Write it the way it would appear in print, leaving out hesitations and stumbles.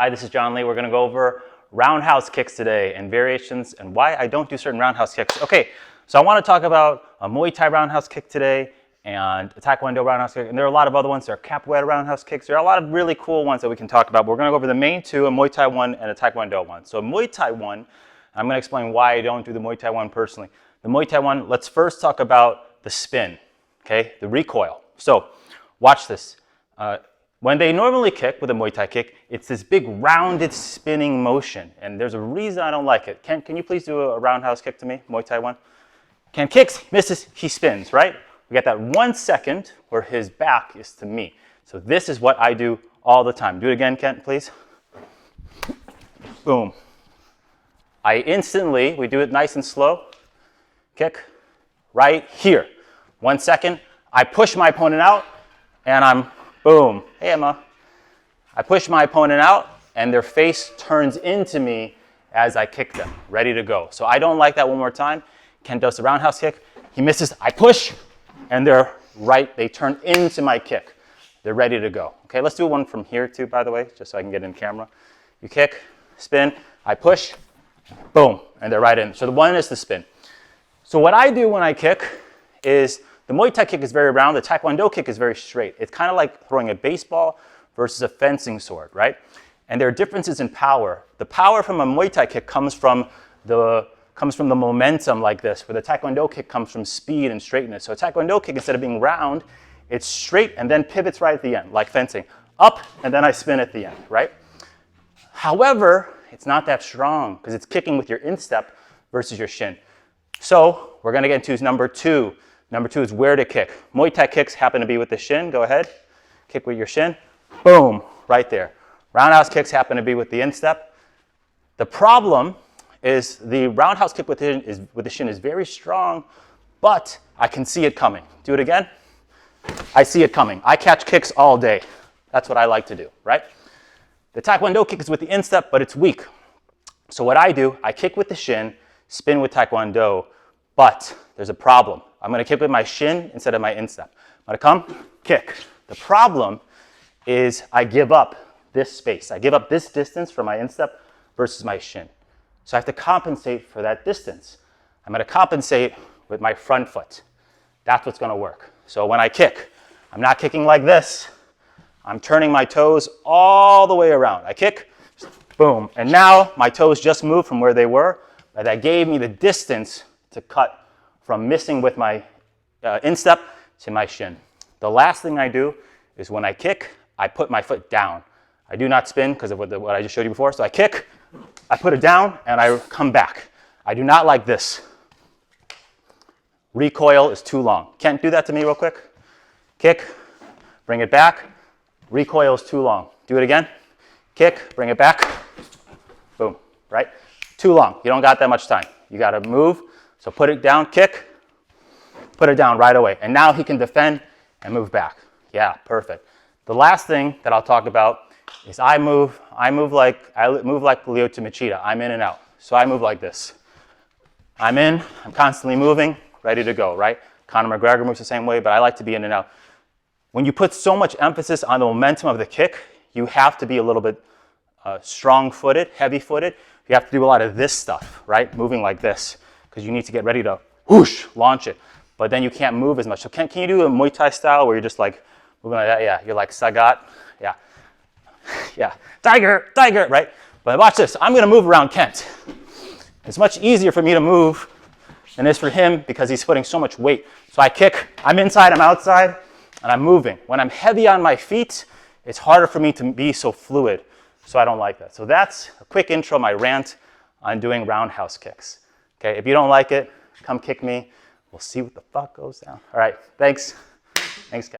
Hi, this is John Lee. We're going to go over roundhouse kicks today and variations and why I don't do certain roundhouse kicks. Okay, so I want to talk about a Muay Thai roundhouse kick today and a Tae Kwon Do roundhouse kick. And there are a lot of other ones. There are capoeira roundhouse kicks. There are a lot of really cool ones that we can talk about. But we're going to go over the main two, a Muay Thai one and a Tae Kwon Do one. So a Muay Thai one, I'm going to explain why I don't do the Muay Thai one personally. The Muay Thai one, let's first talk about the spin, okay, the recoil. So watch this. When they normally kick with a Muay Thai kick, it's this big rounded spinning motion. And there's a reason I don't like it. Can you please do a roundhouse kick to me, Muay Thai one? Ken kicks, misses, he spins, right? We got that 1 second where his back is to me. So this is what I do all the time. Do it again, Kent, please. Boom. I instantly, we do it nice and slow. Kick, right here. 1 second, I push my opponent out, and I'm boom. Hey, Emma. I push my opponent out, and their face turns into me as I kick them, ready to go. So I don't like that. One more time. Ken does the roundhouse kick. He misses. I push, and they're right. They turn into my kick. They're ready to go. Okay, let's do one from here too, by the way, just so I can get in camera. You kick, spin, I push, boom, and they're right in. So the one is the spin. So what I do when I kick is the Muay Thai kick is very round. The Tae Kwon Do kick is very straight. It's kind of like throwing a baseball versus a fencing sword, right? And there are differences in power. The power from a Muay Thai kick comes from the momentum like this, where the Tae Kwon Do kick comes from speed and straightness. So a Tae Kwon Do kick, instead of being round, it's straight and then pivots right at the end, like fencing. Up, and then I spin at the end, right? However, it's not that strong because it's kicking with your instep versus your shin. So we're going to get into number two. Number two is where to kick. Muay Thai kicks happen to be with the shin. Go ahead. Kick with your shin. Boom. Right there. Roundhouse kicks happen to be with the instep. The problem is the roundhouse kick with the shin is very strong, but I can see it coming. Do it again. I see it coming. I catch kicks all day. That's what I like to do, right? The Tae Kwon Do kick is with the instep, but it's weak. So what I do, I kick with the shin, spin with Tae Kwon Do, but there's a problem. I'm going to kick with my shin instead of my instep. I'm going to come, kick. The problem is I give up this space. I give up this distance from my instep versus my shin. So I have to compensate for that distance. I'm going to compensate with my front foot. That's what's going to work. So when I kick, I'm not kicking like this. I'm turning my toes all the way around. I kick, boom. And now my toes just moved from where they were, but that gave me the distance to cut from missing with my instep to my shin. The last thing I do is when I kick, I put my foot down. I do not spin because of what I just showed you before. So I kick, I put it down, and I come back. I do not like this. Recoil is too long. Can't do that to me real quick. Kick, bring it back. Recoil is too long. Do it again. Kick, bring it back. Boom, right? Too long. You don't got that much time. You got to move. So put it down, kick, put it down right away. And now he can defend and move back. Yeah, perfect. The last thing that I'll talk about is I move like Leo to Machida. I'm in and out. So I move like this. I'm in, I'm constantly moving, ready to go, right? Conor McGregor moves the same way, but I like to be in and out. When you put so much emphasis on the momentum of the kick, you have to be a little bit strong-footed, heavy-footed. You have to do a lot of this stuff, right? Moving like this, because you need to get ready to whoosh, launch it. But then you can't move as much. So can you do a Muay Thai style where you're just like moving like that? Yeah, you're like Sagat. Yeah. Yeah. Tiger, right? But watch this. I'm going to move around Kent. It's much easier for me to move than it is for him because he's putting so much weight. So I kick. I'm inside, I'm outside, and I'm moving. When I'm heavy on my feet, it's harder for me to be so fluid. So I don't like that. So that's a quick intro, my rant on doing roundhouse kicks. Okay, if you don't like it, come kick me. We'll see what the fuck goes down. All right, thanks. Thanks, guys.